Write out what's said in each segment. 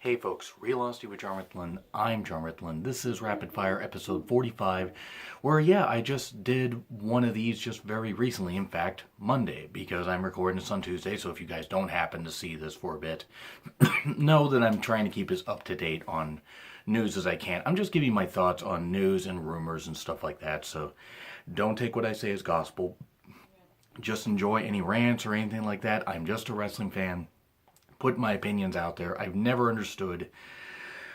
Hey folks, Real Honesty with John Ritlin. I'm John Ritlin. This is Rapid Fire episode 45, where I just did one of these just very recently, in fact, Monday, because I'm recording this on Tuesday, so if you guys don't happen to see this for a bit, know that I'm trying to keep as up to date on news as I can. I'm just giving you my thoughts on news and rumors and stuff like that, so don't take what I say as gospel. Just enjoy any rants or anything like that. I'm just a wrestling fan. Put my opinions out there. I've never understood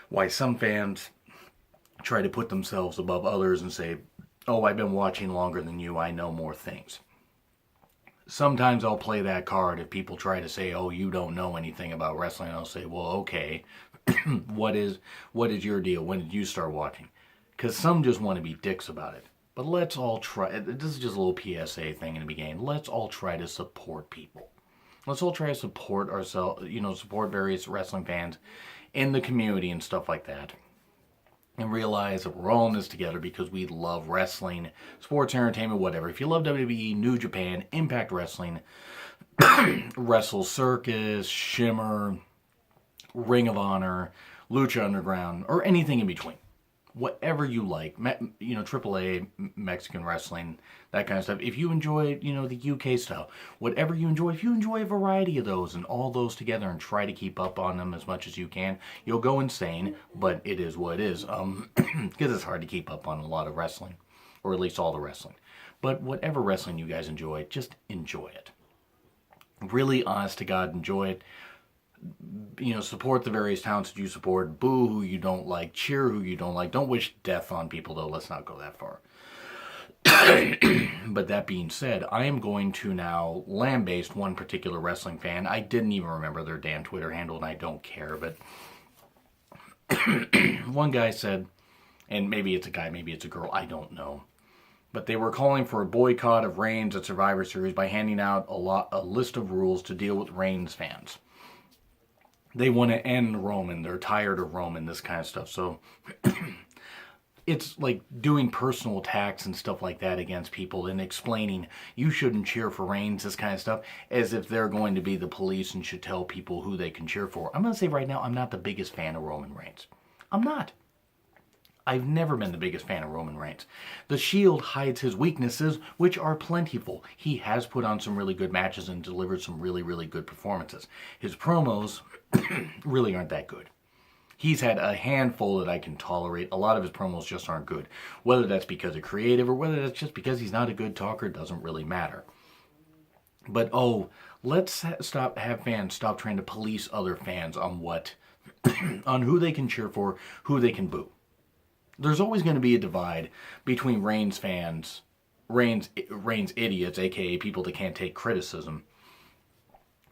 why some fans try to put themselves above others and say, oh, I've been watching longer than you, I know more things. Sometimes I'll play that card if people try to say, oh, you don't know anything about wrestling. I'll say, well, okay, what is your deal? When did you start watching? Because some just want to be dicks about it. But let's all try, this is just a little PSA thing in the beginning, let's all try to support people. Let's all try to support ourselves, support various wrestling fans in the community and stuff like that. And realize that we're all in this together because we love wrestling, sports, entertainment, whatever. If you love WWE, New Japan, Impact Wrestling, Wrestle Circus, Shimmer, Ring of Honor, Lucha Underground, or anything in between. Whatever you like, AAA, Mexican wrestling, that kind of stuff. If you enjoy, the UK style, whatever you enjoy, if you enjoy a variety of those and all those together and try to keep up on them as much as you can, you'll go insane, but it is what it is. Because it's hard to keep up on a lot of wrestling, or at least all the wrestling. But whatever wrestling you guys enjoy, just enjoy it. Really, honest to God, enjoy it. Support the various talents that you support. Boo who you don't like. Cheer who you don't like. Don't wish death on people, though. Let's not go that far. But that being said, I am going to now lambaste one particular wrestling fan. I didn't even remember their damn Twitter handle, and I don't care, but one guy said, and maybe it's a guy, maybe it's a girl, I don't know, but they were calling for a boycott of Reigns at Survivor Series by handing out a list of rules to deal with Reigns fans. They want to end Roman. They're tired of Roman, this kind of stuff. So it's like doing personal attacks and stuff like that against people and explaining you shouldn't cheer for Reigns, this kind of stuff, as if they're going to be the police and should tell people who they can cheer for. I'm going to say right now, I'm not the biggest fan of Roman Reigns. I'm not. I've never been the biggest fan of Roman Reigns. The Shield hides his weaknesses, which are plentiful. He has put on some really good matches and delivered some really, really good performances. His promos really aren't that good. He's had a handful that I can tolerate. A lot of his promos just aren't good. Whether that's because of creative or whether that's just because he's not a good talker doesn't really matter. But let's have fans stop trying to police other fans on on who they can cheer for, who they can boo. There's always going to be a divide between Reigns fans, Reigns idiots, aka people that can't take criticism,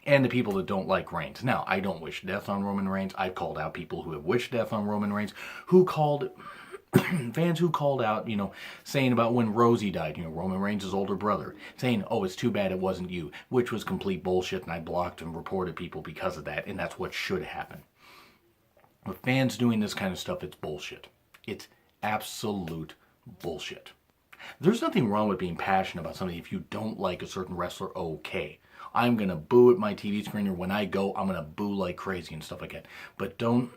and the people that don't like Reigns. Now, I don't wish death on Roman Reigns. I've called out people who have wished death on Roman Reigns, fans who called out, saying about when Rosie died, Roman Reigns' older brother, saying, oh, it's too bad it wasn't you, which was complete bullshit, and I blocked and reported people because of that, and that's what should happen. With fans doing this kind of stuff, it's bullshit. It's absolute bullshit. There's nothing wrong with being passionate about something. If you don't like a certain wrestler, okay. I'm going to boo at my TV screen, or when I go, I'm going to boo like crazy and stuff like that. But don't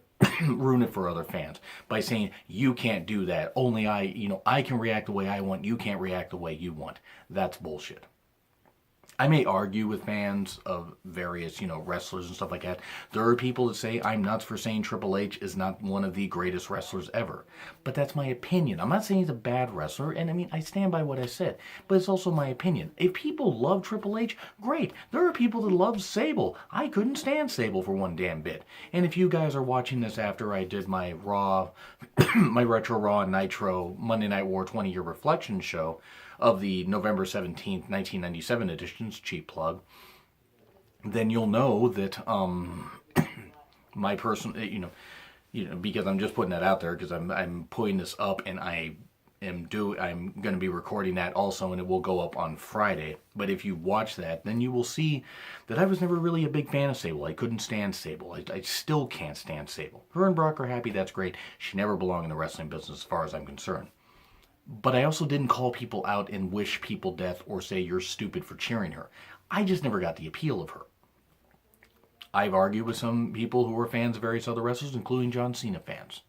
ruin it for other fans by saying, you can't do that. Only I can react the way I want. You can't react the way you want. That's bullshit. I may argue with fans of various, wrestlers and stuff like that. There are people that say I'm nuts for saying Triple H is not one of the greatest wrestlers ever. But that's my opinion. I'm not saying he's a bad wrestler, and I stand by what I said. But it's also my opinion. If people love Triple H, great. There are people that love Sable. I couldn't stand Sable for one damn bit. And if you guys are watching this after I did my Raw, my Retro Raw and Nitro Monday Night War 20-year reflection show, of the November 17th, 1997 editions, cheap plug, then you'll know that my personal, because I'm just putting that out there because I'm putting this up and I'm going to be recording that also, and it will go up on Friday. But if you watch that, then you will see that I was never really a big fan of Sable. I couldn't stand Sable. I still can't stand Sable. Her and Brock are happy, that's great. She never belonged in the wrestling business as far as I'm concerned. But I also didn't call people out and wish people death or say you're stupid for cheering her. I just never got the appeal of her. I've argued with some people who are fans of various other wrestlers, including John Cena fans.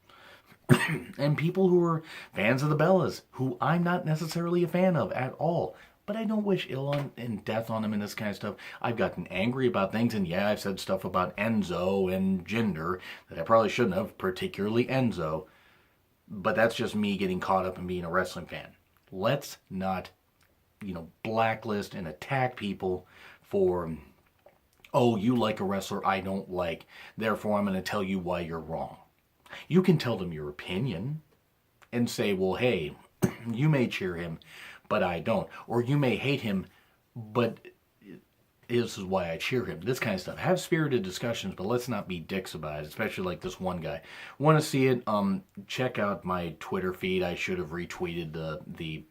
And people who are fans of the Bellas, who I'm not necessarily a fan of at all. But I don't wish ill on and death on them and this kind of stuff. I've gotten angry about things, and yeah, I've said stuff about Enzo and Jinder that I probably shouldn't have, particularly Enzo. But that's just me getting caught up in being a wrestling fan. Let's not, blacklist and attack people for, oh, you like a wrestler I don't like, therefore I'm going to tell you why you're wrong. You can tell them your opinion and say, well, hey, you may cheer him, but I don't. Or you may hate him, but this is why I cheer him. This kind of stuff. Have spirited discussions, but let's not be dicks about it, especially like this one guy. Want to see it? Check out my Twitter feed. I should have retweeted the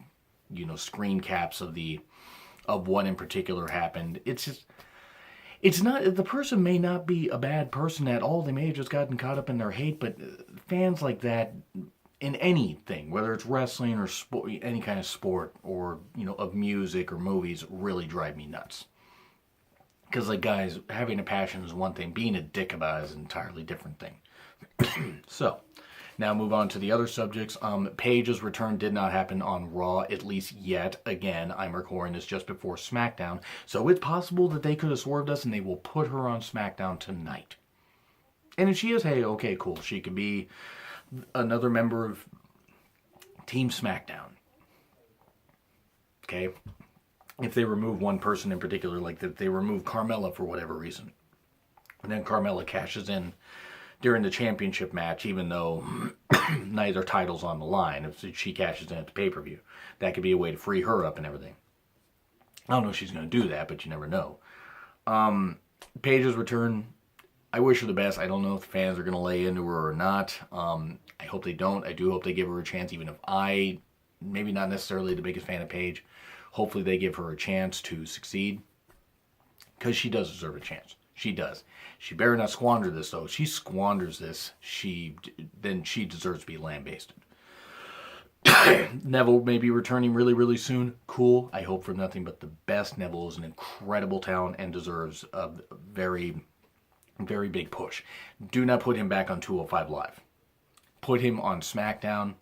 screen caps of what in particular happened. It's just, it's not, the person may not be a bad person at all. They may have just gotten caught up in their hate, but fans like that in anything, whether it's wrestling or sport, any kind of sport, or of music or movies, really drive me nuts. Because, like, guys, having a passion is one thing. Being a dick about it is an entirely different thing. So, now move on to the other subjects. Paige's return did not happen on Raw, at least yet. Again, I'm recording this just before SmackDown. So it's possible that they could have swerved us and they will put her on SmackDown tonight. And if she is, hey, okay, cool. She could be another member of Team SmackDown. Okay? If they remove one person in particular, like that they remove Carmella for whatever reason, and then Carmella cashes in during the championship match, even though neither title's on the line, if she cashes in at the pay-per-view, that could be a way to free her up and everything. I don't know if she's going to do that, but you never know. Paige's return, I wish her the best. I don't know if the fans are going to lay into her or not. I hope they don't. I do hope they give her a chance, even if maybe not necessarily the biggest fan of Paige. Hopefully they give her a chance to succeed, because she does deserve a chance. She does. She better not squander this, though. If she squanders this, then she deserves to be lambasted. Neville may be returning really, really soon. Cool. I hope for nothing but the best. Neville is an incredible talent and deserves a very, very big push. Do not put him back on 205 Live. Put him on SmackDown.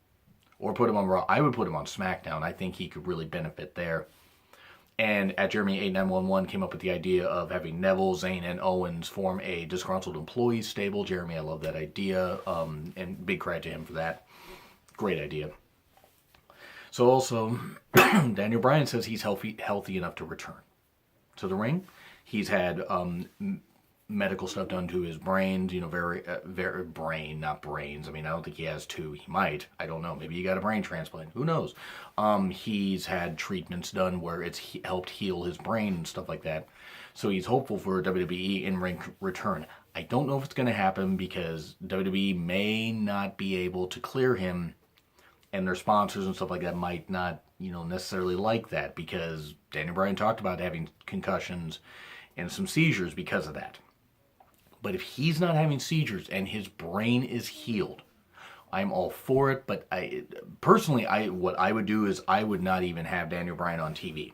Or put him on Raw. I would put him on SmackDown. I think he could really benefit there. And at Jeremy 8911 came up with the idea of having Neville, Zayn, and Owens form a disgruntled employees stable. Jeremy, I love that idea. And big credit to him for that. Great idea. So also, Daniel Bryan says he's healthy enough to return to the ring. He's had medical stuff done to his brains, very brain, not brains. I mean, I don't think he has two. He might. I don't know. Maybe he got a brain transplant. Who knows? He's had treatments done where it's helped heal his brain and stuff like that. So he's hopeful for a WWE in-ring return. I don't know if it's going to happen because WWE may not be able to clear him, and their sponsors and stuff like that might not, necessarily like that, because Daniel Bryan talked about having concussions and some seizures because of that. But if he's not having seizures and his brain is healed, I'm all for it. But what I would do is I would not even have Daniel Bryan on TV.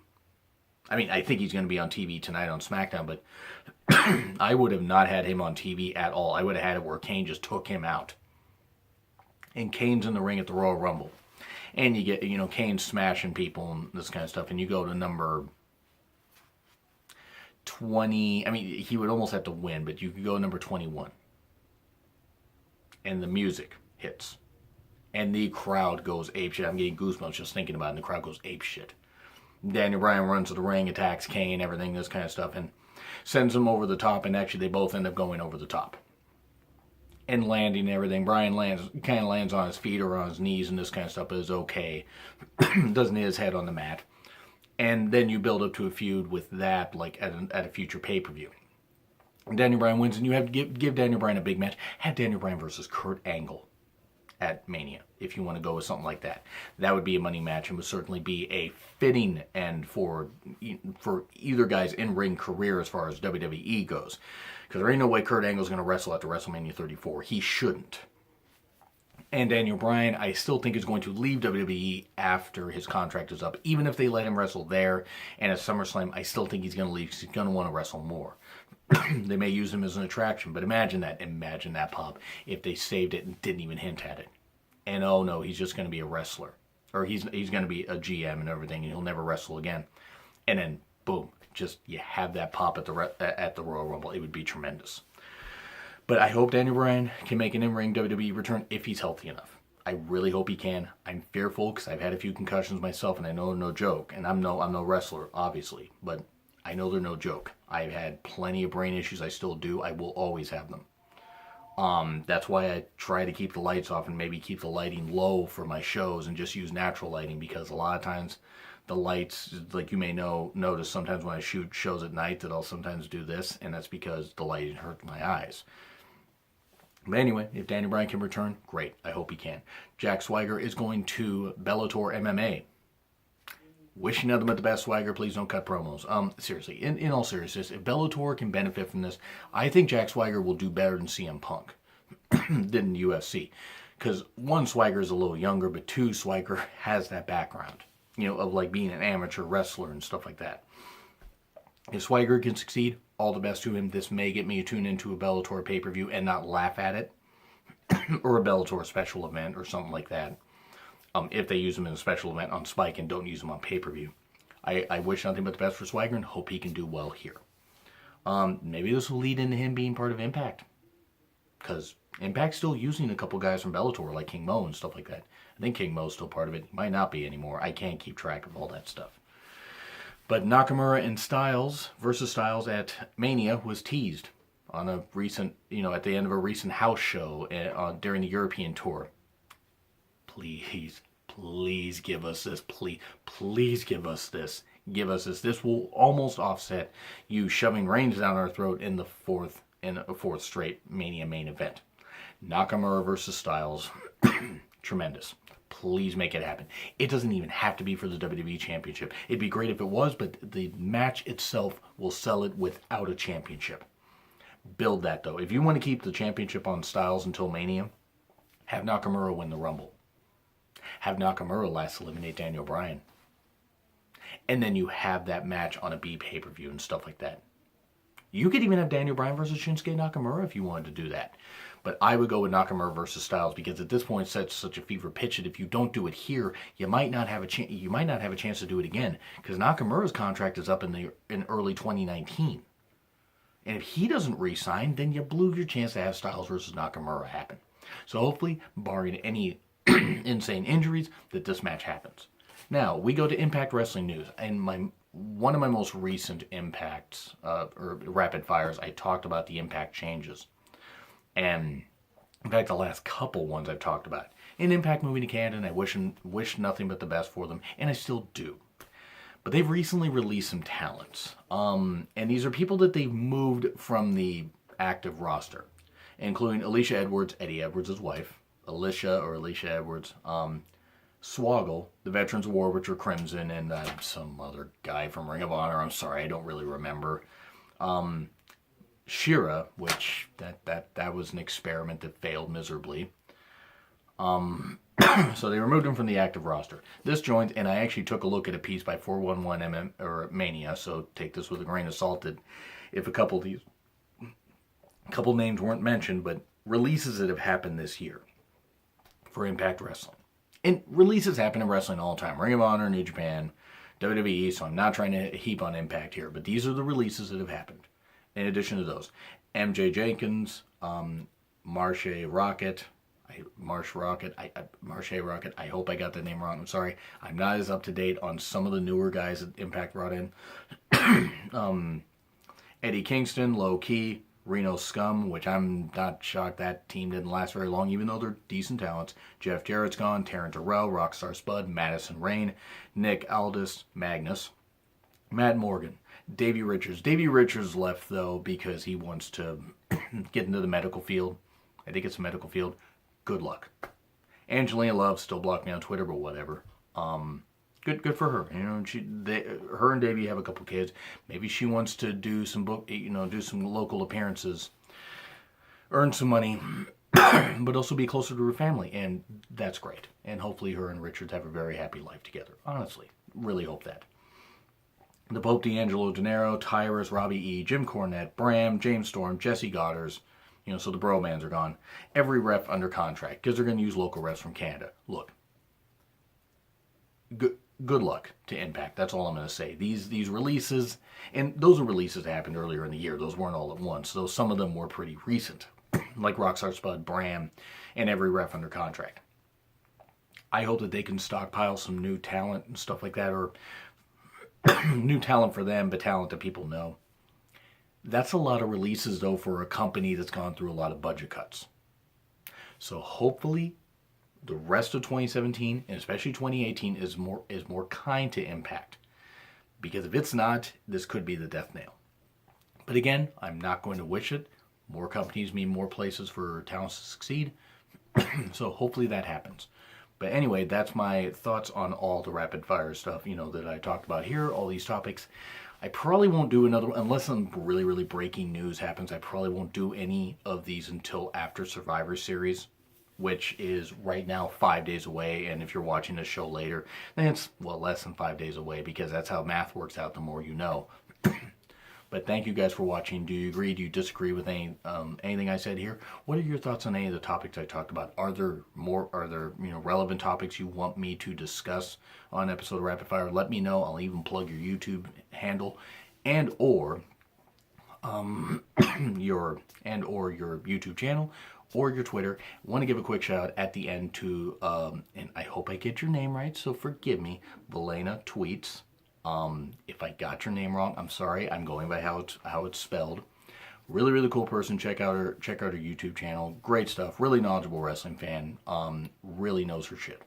I mean, I think he's going to be on TV tonight on SmackDown, but I would have not had him on TV at all. I would have had it where Kane just took him out. And Kane's in the ring at the Royal Rumble. And you get, Kane smashing people and this kind of stuff. And you go to number 20, I mean, he would almost have to win, but you could go number 21. And the music hits. And the crowd goes apeshit. I'm getting goosebumps just thinking about it. And the crowd goes apeshit. Daniel Bryan runs to the ring, attacks Kane, everything, this kind of stuff, and sends him over the top. And actually, they both end up going over the top. And landing and everything. Bryan kind of lands on his feet or on his knees and this kind of stuff, but is okay. Doesn't hit his head on the mat. And then you build up to a feud with that, like at a future pay-per-view. And Daniel Bryan wins, and you have to give Daniel Bryan a big match. Have Daniel Bryan versus Kurt Angle at Mania, if you want to go with something like that. That would be a money match and would certainly be a fitting end for either guy's in-ring career as far as WWE goes. Because there ain't no way Kurt Angle's going to wrestle after WrestleMania 34. He shouldn't. And Daniel Bryan, I still think, is going to leave WWE after his contract is up. Even if they let him wrestle there and at SummerSlam, I still think he's going to leave because he's going to want to wrestle more. They may use him as an attraction, but imagine that pop if they saved it and didn't even hint at it. And oh no, he's just going to be a wrestler, or he's going to be a GM and everything, and he'll never wrestle again. And then boom, just you have that pop at the Royal Rumble. It would be tremendous. But I hope Daniel Bryan can make an in-ring WWE return if he's healthy enough. I really hope he can. I'm fearful because I've had a few concussions myself, and I know they're no joke. And I'm no wrestler, obviously, but I know they're no joke. I've had plenty of brain issues. I still do. I will always have them. That's why I try to keep the lights off and maybe keep the lighting low for my shows and just use natural lighting, because a lot of times the lights, like you may notice sometimes when I shoot shows at night that I'll sometimes do this, and that's because the lighting hurts my eyes. But anyway, if Daniel Bryan can return, great. I hope he can. Jack Swagger is going to Bellator MMA. Wishing nothing but the best, Swagger. Please don't cut promos. Seriously, in all seriousness, if Bellator can benefit from this, I think Jack Swagger will do better than CM Punk than UFC. Because one, Swagger is a little younger, but two, Swagger has that background, of like being an amateur wrestler and stuff like that. If Swagger can succeed, all the best to him. This may get me to tune into a Bellator pay-per-view and not laugh at it, or a Bellator special event or something like that. If they use him in a special event on Spike and don't use him on pay-per-view. I wish nothing but the best for Swagger and hope he can do well here. Maybe this will lead into him being part of Impact. Because Impact's still using a couple guys from Bellator, like King Mo and stuff like that. I think King Mo's still part of it. He might not be anymore. I can't keep track of all that stuff. But Nakamura and Styles versus Styles at Mania was teased on a recent, at the end of a recent house show during the European tour. Please give us this. Please give us this. Give us this. This will almost offset you shoving Reigns down our throat in a fourth straight Mania main event. Nakamura versus Styles, tremendous. Please make it happen. It doesn't even have to be for the WWE Championship. It'd be great if it was, but the match itself will sell it without a championship. Build that, though. If you want to keep the championship on Styles until Mania, have Nakamura win the Rumble. Have Nakamura last eliminate Daniel Bryan. And then you have that match on a B pay-per-view and stuff like that. You could even have Daniel Bryan versus Shinsuke Nakamura if you wanted to do that. But I would go with Nakamura versus Styles, because at this point it's such a fever pitch that if you don't do it here, you might not have a chance to do it again, because Nakamura's contract is up in early 2019. And if he doesn't re-sign, then you blew your chance to have Styles versus Nakamura happen. So hopefully, barring any insane injuries, that this match happens. Now, we go to Impact Wrestling news, and one of my most recent Impacts, or rapid fires, I talked about the Impact changes. And, in fact, the last couple ones I've talked about. In Impact moving to Canada, and I wish nothing but the best for them, and I still do. But they've recently released some talents. And these are people that they've moved from the active roster, including Alicia Edwards, Eddie Edwards' wife, Alicia Edwards, Swoggle, the Veterans of War, which are Crimson, and some other guy from Ring of Honor. I'm sorry, I don't really remember. Shira, which that was an experiment that failed miserably. So they removed him from the active roster. This joins, and I actually took a look at a piece by 411 Mania, so take this with a grain of salt that if a couple names weren't mentioned, but releases that have happened this year for Impact Wrestling. And releases happen in wrestling all the time. Ring of Honor, New Japan, WWE, so I'm not trying to heap on Impact here, but these are the releases that have happened. In addition to those, MJ Jenkins, Marshe Rocket, I hope I got the name wrong. I'm sorry. I'm not as up to date on some of the newer guys that Impact brought in. Eddie Kingston, Low Key, Reno Scum, which I'm not shocked that team didn't last very long, even though they're decent talents. Jeff Jarrett's gone, Taryn Terrell, Rockstar Spud, Madison Rain, Nick Aldis, Magnus, Matt Morgan, Davey Richards. Davey Richards left, though, because he wants to get into the medical field. I think it's the medical field. Good luck. Angelina Love still blocked me on Twitter, but whatever. Good for her. Her and Davey have a couple kids. Maybe she wants to do some do some local appearances, earn some money, but also be closer to her family, and that's great. And hopefully her and Richards have a very happy life together. Honestly, really hope that. The Pope D'Angelo Dinero, Tyrus, Robbie E, Jim Cornette, Bram, James Storm, Jesse Goddard. So the Bromans are gone. Every ref under contract because they're going to use local refs from Canada. Look, good luck to Impact. That's all I'm going to say. These releases, and those are releases that happened earlier in the year. Those weren't all at once. Though some of them were pretty recent, like Rockstar Spud, Bram, and every ref under contract. I hope that they can stockpile some new talent and stuff like that, or new talent for them, but talent that people know. That's a lot of releases, though, for a company that's gone through a lot of budget cuts. So hopefully the rest of 2017, and especially 2018, is more kind to Impact. Because if it's not, this could be the death nail. But again, I'm not going to wish it. More companies mean more places for talents to succeed. So hopefully that happens. But anyway, that's my thoughts on all the rapid fire stuff, that I talked about here, all these topics. I probably won't do another one, unless some really, really breaking news happens. I probably won't do any of these until after Survivor Series, which is right now 5 days away. And if you're watching this show later, then it's, less than 5 days away, because that's how math works out, the more you know. But thank you guys for watching. Do you agree? Do you disagree with anything I said here? What are your thoughts on any of the topics I talked about? Are there relevant topics you want me to discuss on an episode of Rapid Fire? Let me know. I'll even plug your YouTube handle or your YouTube channel or your Twitter. I want to give a quick shout out at the end to and I hope I get your name right, so forgive me, Valena Tweets. If I got your name wrong, I'm sorry. I'm going by how it's spelled. Really, really cool person. Check out her YouTube channel. Great stuff. Really knowledgeable wrestling fan. Really knows her shit.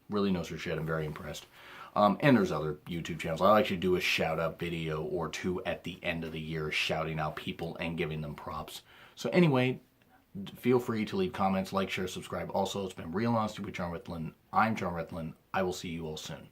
I'm very impressed. And there's other YouTube channels. I'll actually do a shout out video or two at the end of the year, shouting out people and giving them props. So anyway, feel free to leave comments, like, share, subscribe. Also, it's been Real Honesty with John Ritland. I'm John Ritland. I will see you all soon.